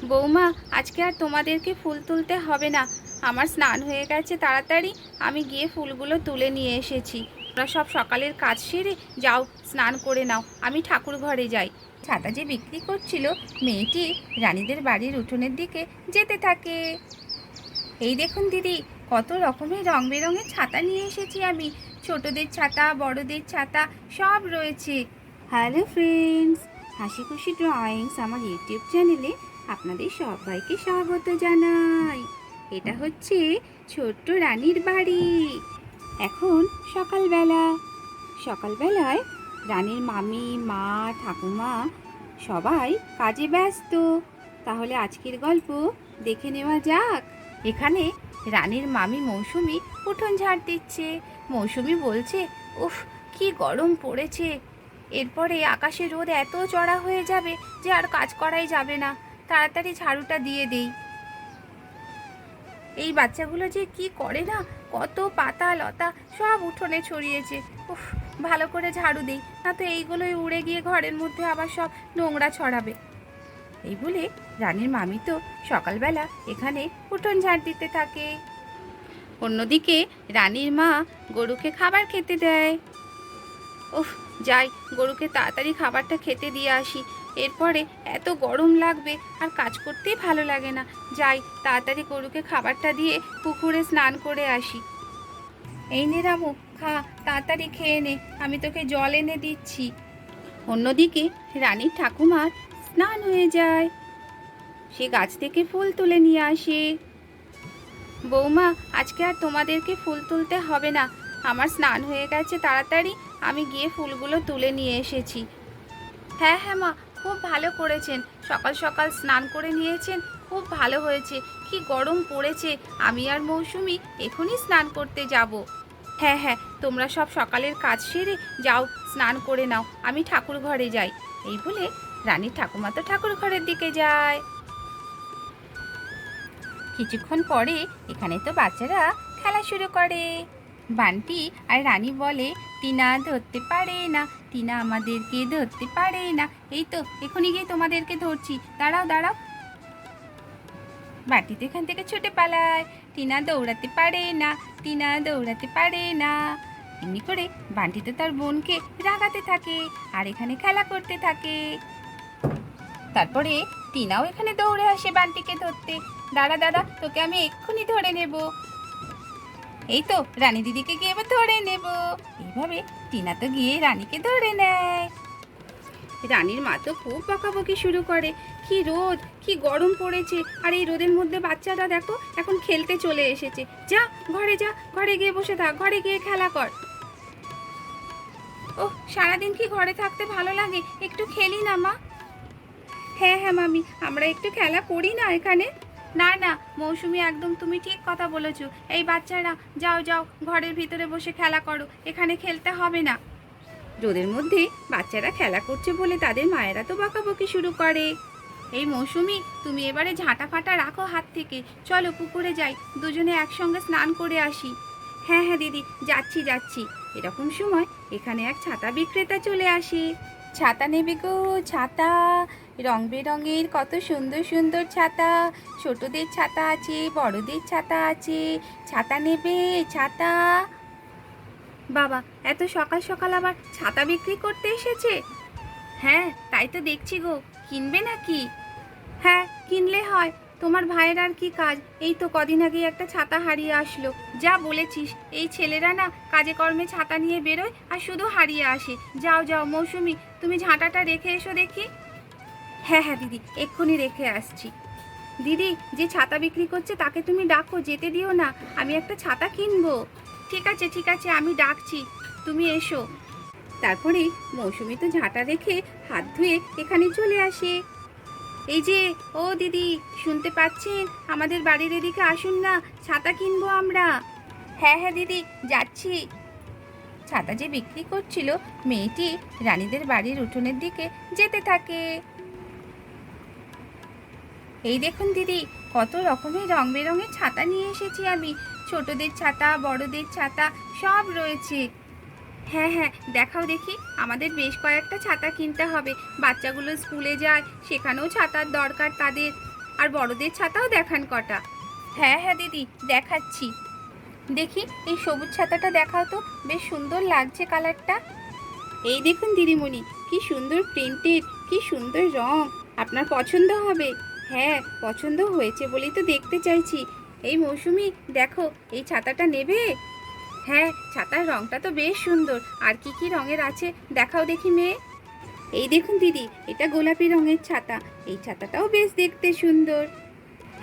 বৌমা, আজকে আর তোমাদেরকে ফুল তুলতে হবে না। আমার স্নান হয়ে গেছে তাড়াতাড়ি, আমি গিয়ে ফুলগুলো তুলে নিয়ে এসেছি। তোমরা সব সকালের কাজ সেরে যাও, স্নান করে নাও, আমি ঠাকুর ঘরে যাই। ছাতা যে বিক্রি করছিল মেয়েটি রানীদের বাড়ির উঠোনের দিকে যেতে থাকে। এই দেখুন দিদি, কত রকমের রং বেরঙের ছাতা নিয়ে এসেছি আমি। ছোটদের ছাতা, বড়দের ছাতা সব রয়েছে। হ্যালো ফ্রেন্ডস, হাসি খুশি ড্রয়িংস আমার ইউটিউব চ্যানেলে আপনাদের সবাইকে স্বাগত জানাই। এটা হচ্ছে ছোট্ট রানীর বাড়ি। এখন সকালবেলা। সকালবেলায় রানীর মামি, মা, ঠাকুমা সবাই কাজে ব্যস্ত। তাহলে আজকের গল্প দেখে নেওয়া যাক। এখানে রানীর মামি মৌসুমি উঠোন ঝাড় দিচ্ছে। মৌসুমি বলছে, উফ, কি গরম পড়েছে। এরপরে আকাশে রোদ এত চড়া হয়ে যাবে যে আর কাজ করাই যাবে না। তাড়াতাড়ি ঝাড়ুটা দিয়ে দেই। এই বাচ্চাগুলো যে কি করে না, কত পাতা লতা সব উঠোনে ছড়িয়েছে। উফ, ভালো করে ঝাড়ু দেই, না তো এইগুলোই উড়ে গিয়ে ঘরের মধ্যে আবার সব নোংরা ছড়াবে। এই বলে রানীর মামি তো সকালবেলা এখানে উঠোন ঝাড় দিতে থাকে। অন্যদিকে রানীর মা গরুকে খাবার খেতে দেয়। উফ, যাই, গরুকে তাড়াতাড়ি খাবারটা খেতে দিয়ে আসি। এরপরে এত গরম লাগবে আর কাজ করতেই ভালো লাগে না। যাই, তাড়াতাড়ি গরুকে খাবারটা দিয়ে পুকুরে স্নান করে আসি। এই নে রামু, খা, তাড়াতাড়ি খেয়ে নে, আমি তোকে জল এনে দিচ্ছি। অন্যদিকে রানীর ঠাকুমার স্নান হয়ে যায়। সে গাছ থেকে ফুল তুলে নিয়ে আসে। বৌমা, আজকে আর তোমাদেরকে ফুল তুলতে হবে না। আমার স্নান হয়ে গেছে তাড়াতাড়ি, আমি গিয়ে ফুলগুলো তুলে নিয়ে এসেছি। হ্যাঁ হ্যাঁ মা, খুব ভালো করেছেন, সকাল সকাল স্নান করে নিয়েছেন, খুব ভালো হয়েছে। কি গরম পড়েছে, আমি আর মৌসুমি এখনই স্নান করতে যাব। হ্যাঁ হ্যাঁ, তোমরা সব সকালের কাজ সেরে যাও, স্নান করে নাও, আমি ঠাকুর ঘরে যাই। এই বলে রানীর ঠাকুমা তো ঠাকুর ঘরের দিকে যায়। কিছুক্ষণ পরে এখানে তো বাচ্চারা খেলা শুরু করে। বান্টি আর রানী বলে, টিনা ধরতে পারে না, টিনা আমাদেরকে ধরতে পারে না। এই তো এখনই গিয়ে তোমাদেরকে ধরছি, দাঁড়াও দাঁড়াও। বান্টি তো এখান থেকে ছুটে পালায়। টিনা দৌড়াতে পারে না, টিনা দৌড়াতে পারে না। এমনি করে বান্টি তো তার বোনকে রাগাতে থাকে আর এখানে খেলা করতে থাকে। তারপরে টিনাও এখানে দৌড়ে আসে বান্টিকে ধরতে। দাঁড়া দাদা, তোকে আমি এক্ষুনি ধরে নেব। এই তো রানী দিদিকে গিয়ে এবার ধরে নেব। এইভাবে টিনা তো গিয়ে রানীকে ধরে নেয়। রানীর মা তো খুব বকাবকি শুরু করে। কি রোদ, কি গরম পড়েছে, আর এই রোদের মধ্যে বাচ্চারা দেখো এখন খেলতে চলে এসেছে। যা, ঘরে যা, ঘরে গিয়ে বসে থাক, ঘরে গিয়ে খেলা কর। ও, সারাদিন কি ঘরে থাকতে ভালো লাগে, একটু খেলি না মা। হ্যাঁ হ্যাঁ মামি, আমরা একটু খেলা করি না এখানে। না না মৌসুমি, একদম তুমি ঠিক কথা বলেছো। এই বাচ্চারা, যাও যাও, ঘরের ভিতরে বসে খেলা করো, এখানে খেলতে হবে না। রোদের মধ্যে বাচ্চারা খেলা করছে বলে তাদের মায়েরা তো বকাবকি শুরু করে। এই মৌসুমি, তুমি এবারে ঝাঁটা ফাটা রাখো হাত থেকে, চলো পুকুরে যাই, দুজনে একসঙ্গে স্নান করে আসি। হ্যাঁ হ্যাঁ দিদি, যাচ্ছি যাচ্ছি। এরকম সময় এখানে এক ছাতা বিক্রেতা চলে আসে। ছাতা নেবে গো, ছাতা, রং বেরঙের কত সুন্দর সুন্দর ছাতা। ছোটদের ছাতা আছে, বড়দের ছাতা আছে, ছাতা নেবে, ছাতা। বাবা, এত সকাল সকাল আবার ছাতা বিক্রি করতে এসেছে? হ্যাঁ, তাই তো দেখছি গো, কিনবে নাকি? হ্যাঁ, কিনলে হয়। তোমার ভাইয়ের আর কি কাজ, এই তো কদিন আগে একটা ছাতা হারিয়ে আসলো। যা বলেছিস, এই ছেলেরা না কাজে কর্মে ছাতা নিয়ে বেরোয় আর শুধু হারিয়ে আসে। যাও যাও মৌসুমি, তুমি ঝাঁটাটা রেখে এসো দেখি। হ্যাঁ হ্যাঁ দিদি, এক্ষুনি রেখে আসছি। দিদি, যে ছাতা বিক্রি করছে তাকে তুমি ডাকো, যেতে দিও না, আমি একটা ছাতা কিনবো। ঠিক আছে ঠিক আছে, আমি ডাকছি, তুমি এসো। তারপরে মৌসুমি তো ঝাঁটা রেখে হাত ধুয়ে এখানে চলে আসে। এই যে, ও দিদি, শুনতে পাচ্ছেন? আমাদের বাড়ির এদিকে আসুন না, ছাতা কিনবো আমরা। হ্যাঁ হ্যাঁ দিদি, যাচ্ছি। ছাতা যে বিক্রি করছিল মেয়েটি রানীদের বাড়ির উঠোনের দিকে যেতে থাকে। এই দেখুন দিদি, কত রকমের রং বেরঙের ছাতা নিয়ে এসেছি আমি। ছোটদের ছাতা, বড়দের ছাতা সব রয়েছে। হ্যাঁ হ্যাঁ, দেখাও দেখি, আমাদের বেশ কয়েকটা ছাতা কিনতে হবে। বাচ্চাগুলো স্কুলে যায়, সেখানেও ছাতার দরকার তাদের। আর বড়দের ছাতাও দেখান কটা। হ্যাঁ হ্যাঁ দিদি, দেখাচ্ছি। দেখি এই সবুজ ছাতাটা দেখাও তো, বেশ সুন্দর লাগছে কালারটা। এই দেখুন দিদিমণি, কি সুন্দর প্রিন্টেড, কি সুন্দর রং। আপনার পছন্দ হবে। হ্যাঁ, পছন্দ হয়েছে বলেই তো দেখতে চাইছি। এই মৌসুমি, দেখো এই ছাতাটা নেবে? হ্যাঁ, ছাতার রংটা তো বেশ সুন্দর। আর কি কি রঙের আছে দেখাও দেখি মেয়ে। এই দেখুন দিদি, এটা গোলাপি রঙের ছাতা। এই ছাতাটাও বেশ দেখতে সুন্দর।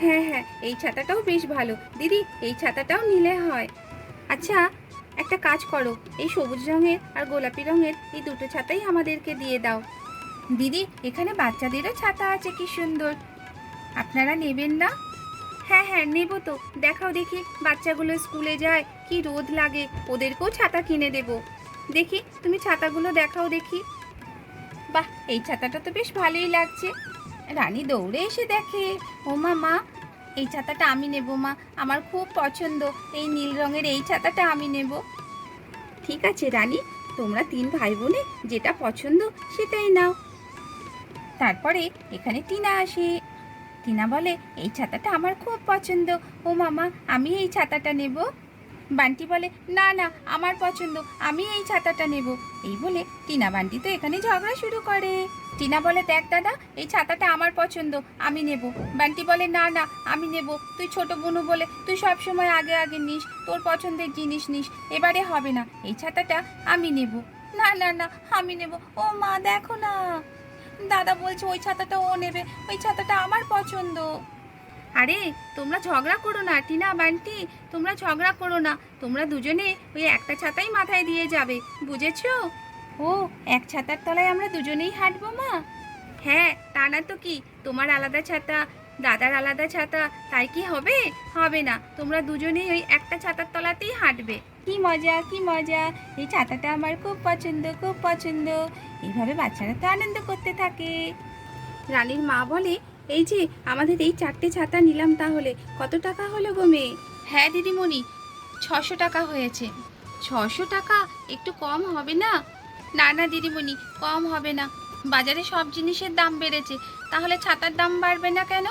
হ্যাঁ হ্যাঁ, এই ছাতাটাও বেশ ভালো দিদি, এই ছাতাটাও নিলে হয়। আচ্ছা, একটা কাজ করো, এই সবুজ রঙের আর গোলাপি রঙের এই দুটো ছাতাই আমাদেরকে দিয়ে দাও। দিদি, এখানে বাচ্চাদেরও ছাতা আছে, কি সুন্দর। আপনারা নেবেন না? হ্যাঁ হ্যাঁ, নেব তো। দেখাও দেখি, বাচ্চাগুলো স্কুলে যায়, কি রোদ লাগে, ওদেরকেও ছাতা কিনে দেব। দেখি তুমি ছাতাগুলো দেখাও দেখি। বাহ, এই ছাতাটা তো বেশ ভালোই লাগছে। রানী দৌড়ে এসে দেখে, ও মা, এই ছাতাটা আমি নেব মা, আমার খুব পছন্দ, এই নীল রঙের এই ছাতাটা আমি নেব। ঠিক আছে রানী, তোমরা 3 ভাই বোনে যেটা পছন্দ সেটাই নাও। তারপরে এখানে টিনা আসে। টিনা বলে, এই ছাতাটা আমার খুব পছন্দ, ও মামা আমি এই ছাতাটা নেব। বান্টি বলে, না না আমার পছন্দ, আমি এই ছাতাটা নেব। এই বলে টিনা বান্টি তো এখানে ঝগড়া শুরু করে। টিনা বলে, দেখ দাদা, এই ছাতাটা আমার পছন্দ, আমি নেব। বান্টি বলে, না না আমি নেব, তুই ছোট বোনু বলে তুই সব সময় আগে আগে নিস, তোর পছন্দের জিনিস নিস, এবারে হবে না, এই ছাতাটা আমি নেব। না না না আমি নেব। ও মা দেখো না, দাদা বলছে ওই ছাতাটা ও নেবে, ওই ছাতাটা আমার পছন্দ। আরে তোমরা ঝগড়া করো না টিনা বান্টি, তোমরা ঝগড়া করো না, তোমরা দুজনে ওই একটা ছাতাই মাথায় দিয়ে যাবে, বুঝেছো? ও, এক ছাতার তলায় আমরা দুজনেই হাঁটবো মা? হ্যাঁ, তা না তো কি, তোমার আলাদা ছাতা, দাদার আলাদা ছাতা, তাই কি হবে? হবে না, তোমরা দুজনেই ওই একটা ছাতার তলাতেই হাঁটবে। কি মজা, কি মজা, এই ছাতাটা আমার খুব পছন্দ, খুব পছন্দ। এইভাবে বাচ্চারা তো আনন্দ করতে থাকে। রানীর মা বলে, এই যে আমাদের এই 4টে ছাতা নিলাম, তাহলে কত টাকা হলো গো মেয়ে? হ্যাঁ দিদিমণি, 600 টাকা হয়েছে। 600 টাকা একটু কম হবে না? না না দিদিমণি, কম হবে না, বাজারে সব জিনিসের দাম বেড়েছে, তাহলে ছাতার দাম বাড়বে না কেন?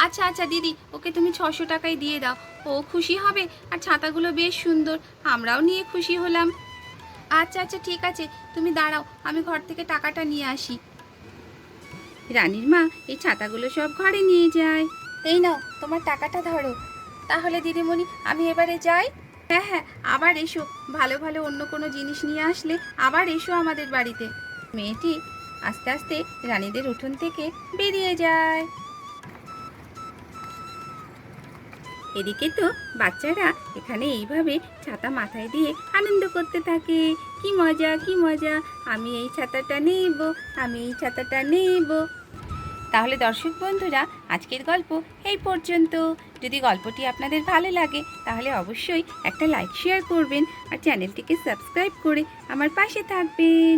আচ্ছা আচ্ছা দিদি, ওকে তুমি 600 টাকাই দিয়ে দাও, ও খুশি হবে, আর ছাতাগুলো বেশ সুন্দর, আমরাও নিয়ে খুশি হলাম। আচ্ছা আচ্ছা ঠিক আছে, তুমি দাঁড়াও, আমি ঘর থেকে টাকাটা নিয়ে আসি। রানীর মা এই ছাতাগুলো সব ঘরে নিয়ে যায়। এই নাও তোমার টাকাটা ধরো। তাহলে দিদিমণি আমি এবারে যাই? হ্যাঁ হ্যাঁ, আবার এসো, ভালো ভালো অন্য কোনো জিনিস নিয়ে আসলে আবার এসো আমাদের বাড়িতে। মেয়েটি আস্তে আস্তে রানীদের উঠোন থেকে বেরিয়ে যায়। এদিকে তো বাচ্চারা এখানে এইভাবে ছাতা মাথায় দিয়ে আনন্দ করতে থাকে। কি মজা, কি মজা, আমি এই ছাতাটা নেব, আমি এই ছাতাটা নেব। তাহলে দর্শক বন্ধুরা, আজকের গল্প এই পর্যন্ত। যদি গল্পটি আপনাদের ভালো লাগে তাহলে অবশ্যই একটা লাইক শেয়ার করবেন, আর চ্যানেলটিকে সাবস্ক্রাইব করে আমার পাশে থাকবেন।